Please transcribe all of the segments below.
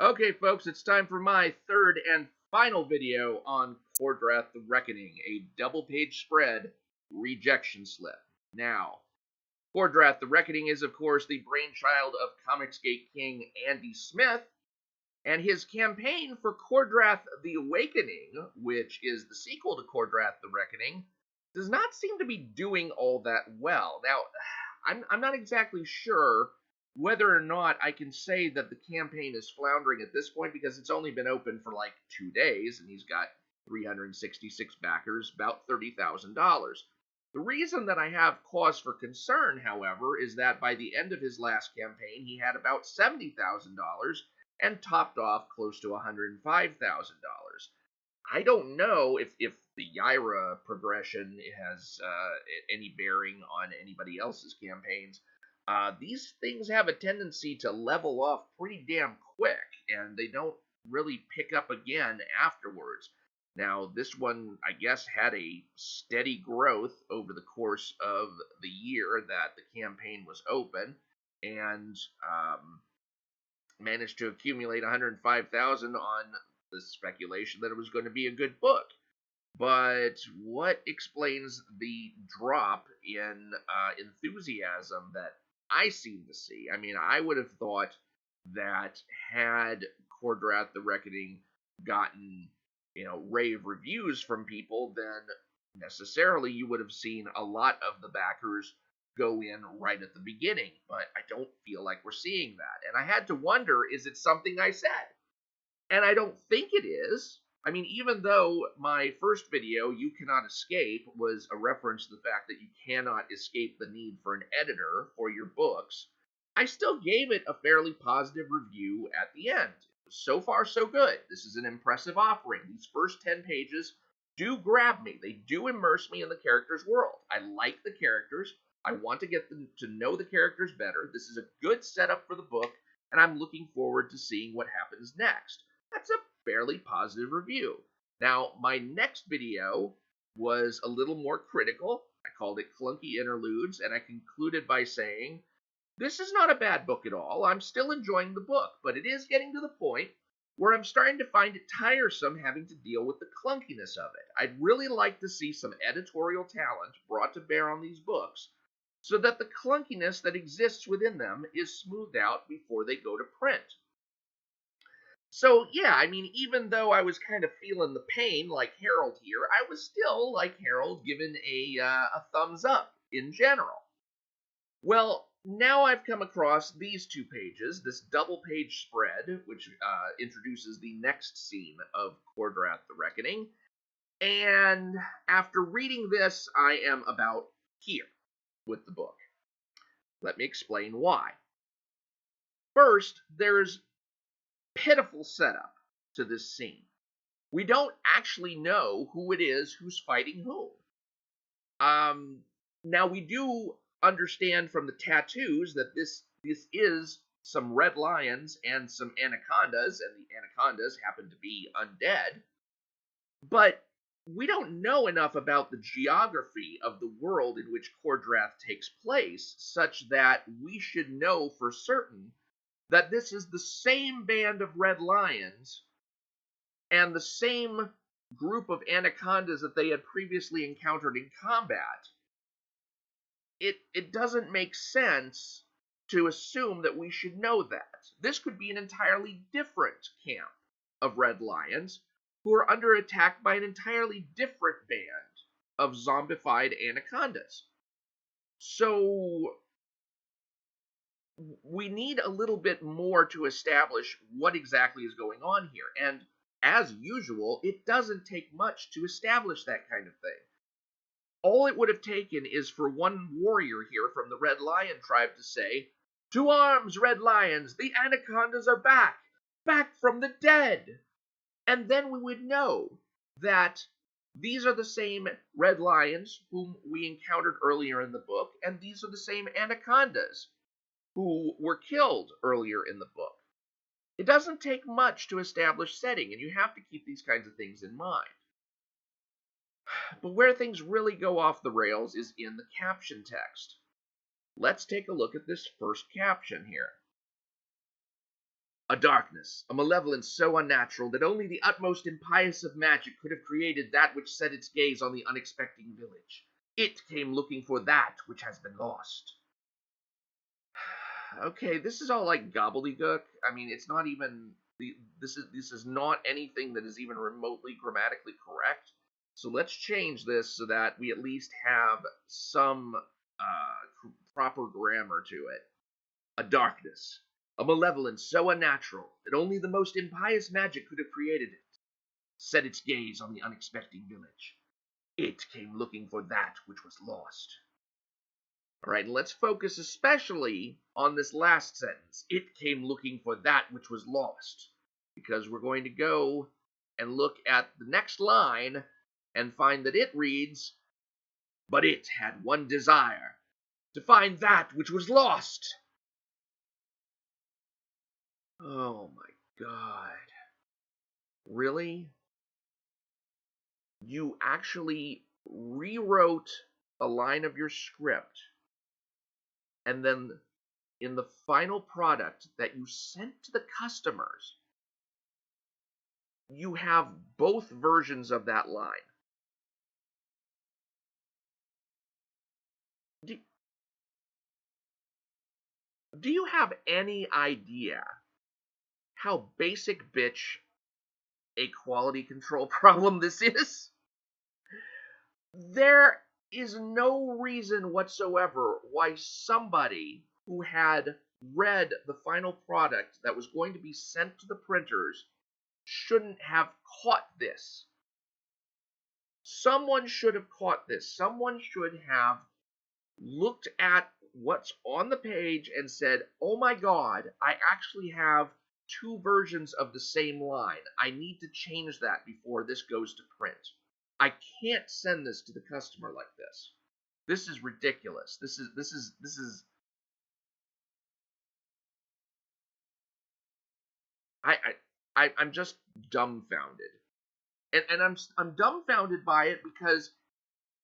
Okay, folks, it's time for my third and final video on Kor-Drath the Reckoning, a double-page spread rejection slip. Now, Kor-Drath the Reckoning is, of course, the brainchild of Comicsgate king Andy Smith, and his campaign for Kor-Drath the Awakening, which is the sequel to Kor-Drath the Reckoning, does not seem to be doing all that well. Now, I'm not exactly sure whether or not I can say that the campaign is floundering at this point because it's only been open for like 2 days and he's got 366 backers, about $30,000. The reason that I have cause for concern, however, is that by the end of his last campaign, he had about $70,000 and topped off close to $105,000. I don't know if the Yaira progression has any bearing on anybody else's campaigns. These things have a tendency to level off pretty damn quick, and they don't really pick up again afterwards. Now, this one, I guess, had a steady growth over the course of the year that the campaign was open, and managed to accumulate 105,000 on the speculation that it was going to be a good book. But what explains the drop in enthusiasm that I seem to see? I mean, I would have thought that had Kor-Drath the Reckoning gotten, rave reviews from people, then necessarily you would have seen a lot of the backers go in right at the beginning. But I don't feel like we're seeing that. And I had to wonder, is it something I said? And I don't think it is. I mean, even though my first video, You Cannot Escape, was a reference to the fact that you cannot escape the need for an editor for your books, I still gave it a fairly positive review at the end. So far, so good. This is an impressive offering. These first 10 pages do grab me. They do immerse me in the character's world. I like the characters. I want to get them to know the characters better. This is a good setup for the book, and I'm looking forward to seeing what happens next. That's a fairly positive review. Now, my next video was a little more critical. I called it Clunky Interludes, and I concluded by saying, this is not a bad book at all. I'm still enjoying the book, but it is getting to the point where I'm starting to find it tiresome having to deal with the clunkiness of it. I'd really like to see some editorial talent brought to bear on these books so that the clunkiness that exists within them is smoothed out before they go to print. So, yeah, I mean, even though I was kind of feeling the pain like Harold here, I was still, like Harold, given a thumbs up in general. Well, now I've come across these 2 pages, this double-page spread, which introduces the next scene of Kor-Drath the Reckoning, and after reading this, I am about here with the book. Let me explain why. First, there's pitiful setup to this scene. We don't actually know who it is who's fighting whom. Now we do understand from the tattoos that this is some red lions and some anacondas, and the anacondas happen to be undead. But we don't know enough about the geography of the world in which Kor-Drath takes place, such that we should know for certain that this is the same band of red lions and the same group of anacondas that they had previously encountered in combat. It doesn't make sense to assume that we should know that. This could be an entirely different camp of red lions who are under attack by an entirely different band of zombified anacondas. So we need a little bit more to establish what exactly is going on here. And as usual, it doesn't take much to establish that kind of thing. All it would have taken is for one warrior here from the Red Lion tribe to say, "To arms, Red Lions! The anacondas are back! Back from the dead!" And then we would know that these are the same Red Lions whom we encountered earlier in the book, and these are the same anacondas who were killed earlier in the book. It doesn't take much to establish setting, and you have to keep these kinds of things in mind. But where things really go off the rails is in the caption text. Let's take a look at this first caption here. A darkness, a malevolence so unnatural that only the utmost impious of magic could have created that which set its gaze on the unexpected village. It came looking for that which has been lost. Okay, this is all like gobbledygook. I mean, it's not even this is not anything that is even remotely grammatically correct. So let's change this so that we at least have some proper grammar to it. A darkness, a malevolence so unnatural that only the most impious magic could have created it, set its gaze on the unexpected village. It came looking for that which was lost. All right, let's focus especially on this last sentence. It came looking for that which was lost, because we're going to go and look at the next line and find that it reads, but it had one desire, to find that which was lost. Oh my God. Really? You actually rewrote a line of your script, and then in the final product that you sent to the customers, you have both versions of that line. Do, do you have any idea how basic bitch a quality control problem this is? There is no reason whatsoever why somebody who had read the final product that was going to be sent to the printers shouldn't have caught this. Someone should have caught this. Someone should have looked at what's on the page and said, oh my God, I actually have two versions of the same line. I need to change that before this goes to print. I can't send this to the customer like this. This is ridiculous. This is I'm just dumbfounded. And I'm dumbfounded by it because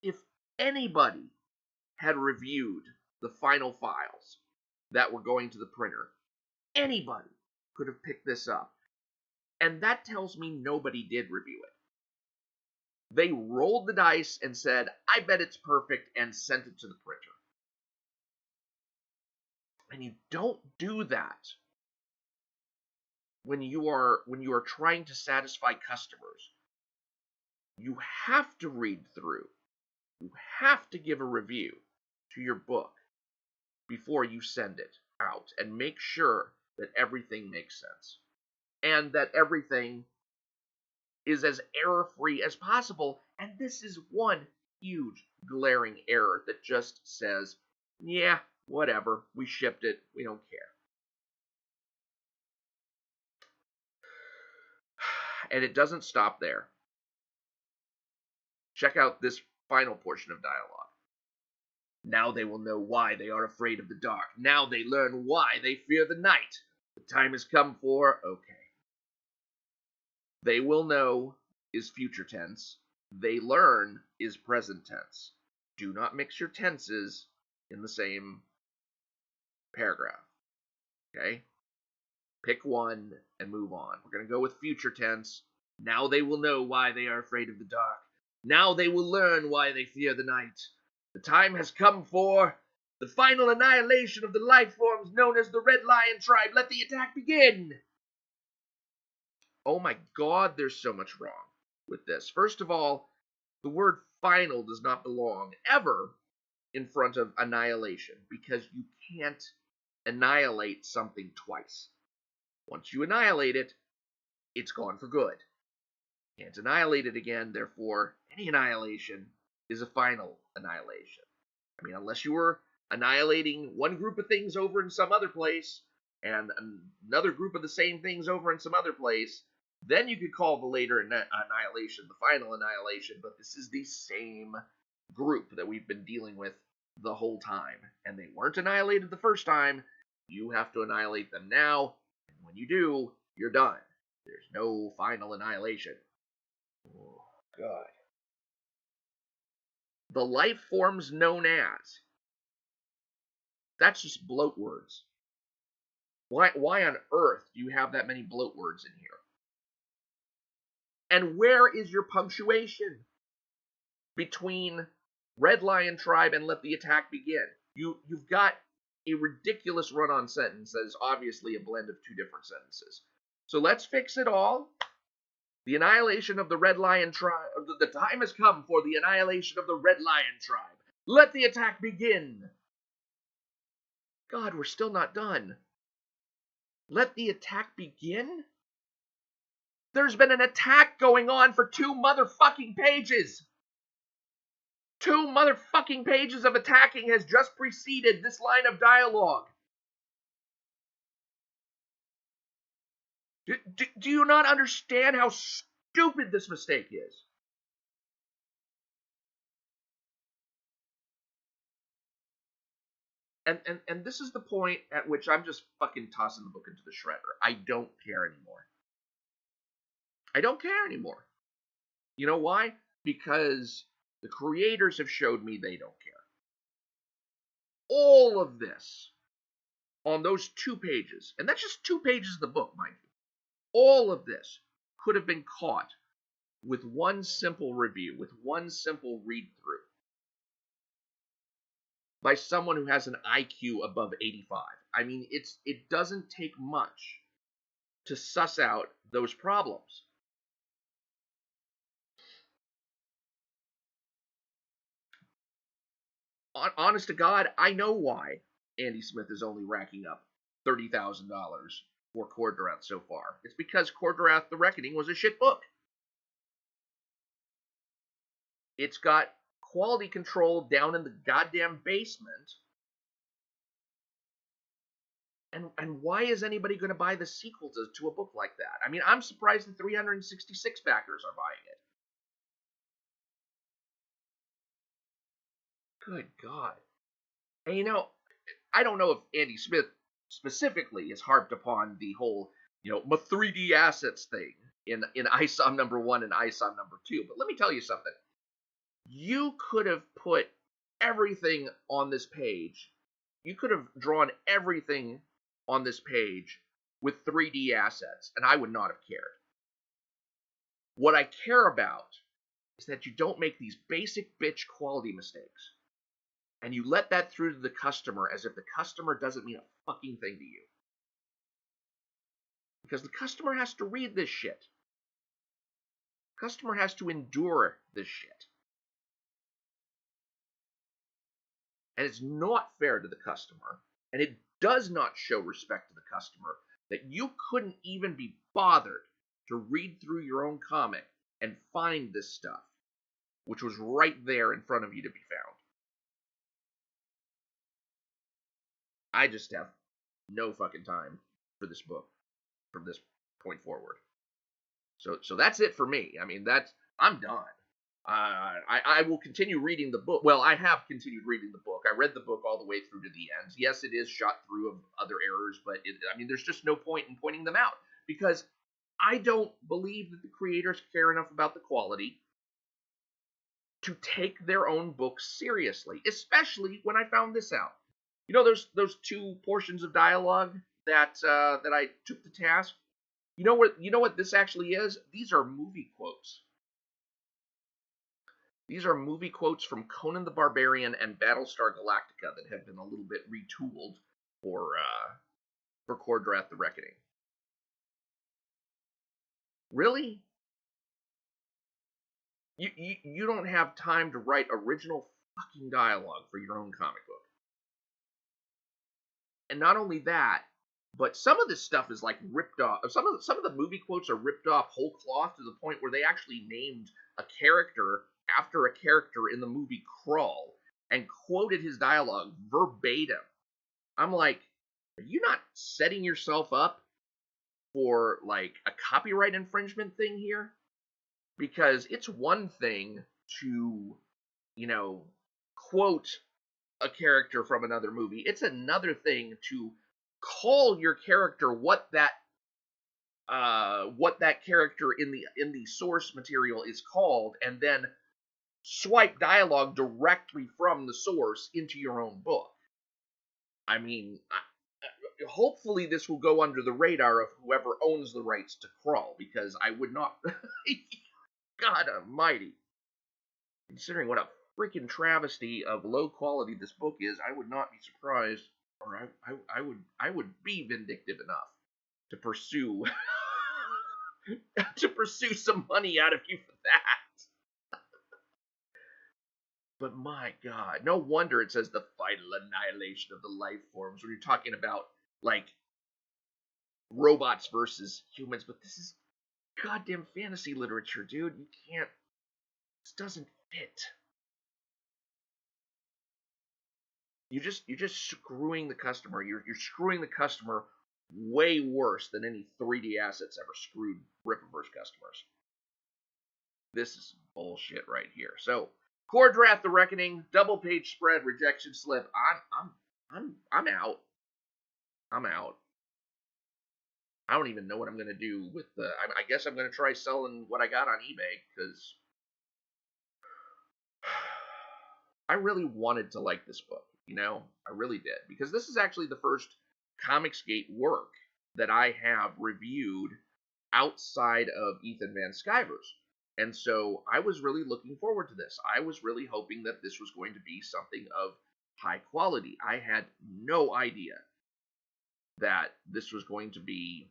if anybody had reviewed the final files that were going to the printer, anybody could have picked this up. And that tells me nobody did review it. They rolled the dice and said, I bet it's perfect, and sent it to the printer. And you don't do that when you are trying to satisfy customers. You have to read through. You have to give a review to your book before you send it out and make sure that everything makes sense and that everything is as error-free as possible. And this is one huge glaring error that just says, yeah, whatever, we shipped it, we don't care. And it doesn't stop there. Check out this final portion of dialogue. Now they will know why they are afraid of the dark. Now they learn why they fear the night. The time has come for, okay. They will know is future tense. They learn is present tense. Do not mix your tenses in the same paragraph. Okay? Pick one and move on. We're going to go with future tense. Now they will know why they are afraid of the dark. Now they will learn why they fear the night. The time has come for the final annihilation of the life forms known as the Red Lion Tribe. Let the attack begin! Oh my God, there's so much wrong with this. First of all, the word final does not belong ever in front of annihilation because you can't annihilate something twice. Once you annihilate it, it's gone for good. You can't annihilate it again, therefore, any annihilation is a final annihilation. I mean, unless you were annihilating one group of things over in some other place and another group of the same things over in some other place, then you could call the later annihilation the final annihilation, but this is the same group that we've been dealing with the whole time, and they weren't annihilated the first time. You have to annihilate them now, and when you do, you're done. There's no final annihilation. Oh, God. The life forms known as. That's just bloat words. Why on earth do you have that many bloat words in here? And where is your punctuation between Red Lion Tribe and Let the Attack Begin? You've got a ridiculous run-on sentence that is obviously a blend of two different sentences. So let's fix it all. The annihilation of the Red Lion Tribe. The time has come for the annihilation of the Red Lion Tribe. Let the attack begin. God, we're still not done. Let the attack begin? There's been an attack going on for 2 motherfucking pages. 2 motherfucking pages of attacking has just preceded this line of dialogue. Do you not understand how stupid this mistake is? And this is the point at which I'm just fucking tossing the book into the shredder. I don't care anymore. I don't care anymore. You know why? Because the creators have showed me they don't care. All of this on those 2 pages, and that's just 2 pages of the book, mind you. All of this could have been caught with one simple review, with one simple read-through by someone who has an IQ above 85. I mean, it doesn't take much to suss out those problems. Honest to God, I know why Andy Smith is only racking up $30,000 for Kor-Drath so far. It's because Kor-Drath The Reckoning was a shit book. It's got quality control down in the goddamn basement. And why is anybody going to buy the sequel to a book like that? I mean, I'm surprised the 366 backers are buying it. Good God. And you know, I don't know if Andy Smith specifically has harped upon the whole, my 3D assets thing in ISOM number 1 and ISOM number 2, but let me tell you something. You could have put everything on this page. You could have drawn everything on this page with 3D assets, and I would not have cared. What I care about is that you don't make these basic bitch quality mistakes, and you let that through to the customer as if the customer doesn't mean a fucking thing to you. Because the customer has to read this shit. The customer has to endure this shit. And it's not fair to the customer, and it does not show respect to the customer that you couldn't even be bothered to read through your own comic and find this stuff, which was right there in front of you to be found. I just have no fucking time for this book from this point forward. So that's it for me. I mean, I'm done. I will continue reading the book. Well, I have continued reading the book. I read the book all the way through to the end. Yes, it is shot through of other errors, but there's just no point in pointing them out because I don't believe that the creators care enough about the quality to take their own books seriously, especially when I found this out. Those 2 portions of dialogue that I took to task. You know what this actually is? These are movie quotes. These are movie quotes from Conan the Barbarian and Battlestar Galactica that have been a little bit retooled for Kor-Drath The Reckoning. Really? You don't have time to write original fucking dialogue for your own comic book. And not only that, but some of this stuff is like ripped off. Some of the movie quotes are ripped off whole cloth to the point where they actually named a character after a character in the movie Crawl and quoted his dialogue verbatim. I'm like, are you not setting yourself up for like a copyright infringement thing here? Because it's one thing to, quote a character from another movie. It's another thing to call your character what that character in the source material is called, and then swipe dialogue directly from the source into your own book. I mean, hopefully this will go under the radar of whoever owns the rights to Crawl, because I would not. God Almighty! Considering what a freaking travesty of low quality this book is, I would not be surprised, or I would be vindictive enough to pursue to pursue some money out of you for that. But my God, no wonder it says the final annihilation of the life forms when you're talking about like robots versus humans. But this is goddamn fantasy literature, dude. You can't. This doesn't fit. You're just screwing the customer. You're screwing the customer way worse than any 3D assets ever screwed Rippaverse customers. This is bullshit right here. So, Kor-Drath, The Reckoning, double page spread, rejection slip. I'm out. I'm out. I don't even know what I'm gonna do with the. I guess I'm gonna try selling what I got on eBay, because I really wanted to like this book. You know, I really did, because this is actually the first Comicsgate work that I have reviewed outside of Ethan Van Sciver's. And so I was really looking forward to this. I was really hoping that this was going to be something of high quality. I had no idea that this was going to be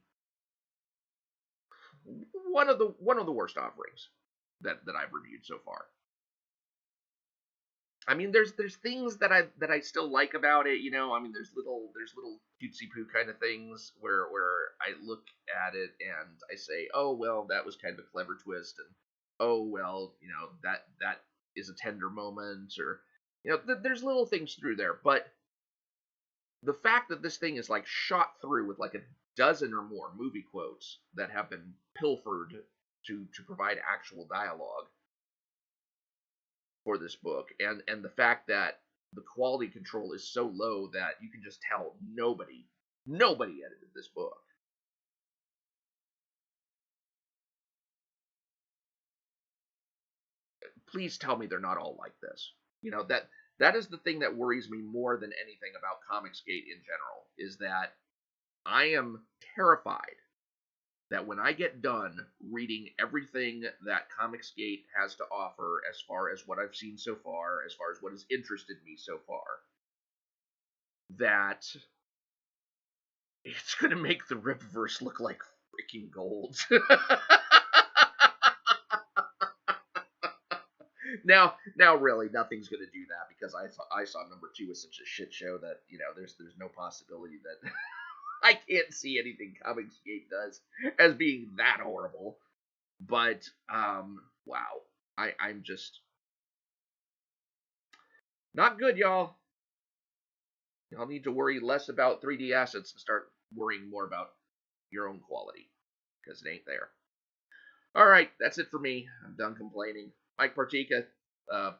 one of the worst offerings that I've reviewed so far. I mean, there's things that I still like about it, you know. I mean, there's little cutesy poo kind of things where I look at it and I say, oh well, that was kind of a clever twist, and oh well, you know, that is a tender moment, or you know, there's little things through there. But the fact that this thing is like shot through with like a dozen or more movie quotes that have been pilfered to provide actual dialogue for this book, and the fact that the quality control is so low that you can just tell nobody edited this book. Please tell me they're not all like this. You know, that is the thing that worries me more than anything about Comicsgate in general, is that I am terrified that when I get done reading everything that Comicsgate has to offer, as far as what I've seen so far, as far as what has interested me so far, that it's going to make the Rippaverse look like freaking gold. Now, really, nothing's going to do that, because I saw number 2 was such a shit show that, you know, there's no possibility that I can't see anything Comicsgate does as being that horrible. But wow, I'm just not good, y'all. Y'all need to worry less about 3D assets and start worrying more about your own quality, because it ain't there. All right, that's it for me. I'm done complaining. Mike Partika,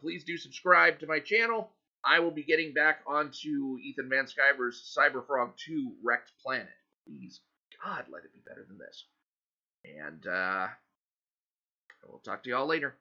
please do subscribe to my channel. I will be getting back onto Ethan Van Sciver's Cyberfrog 2 Wrecked Planet. Please, God, let it be better than this. And we'll talk to y'all later.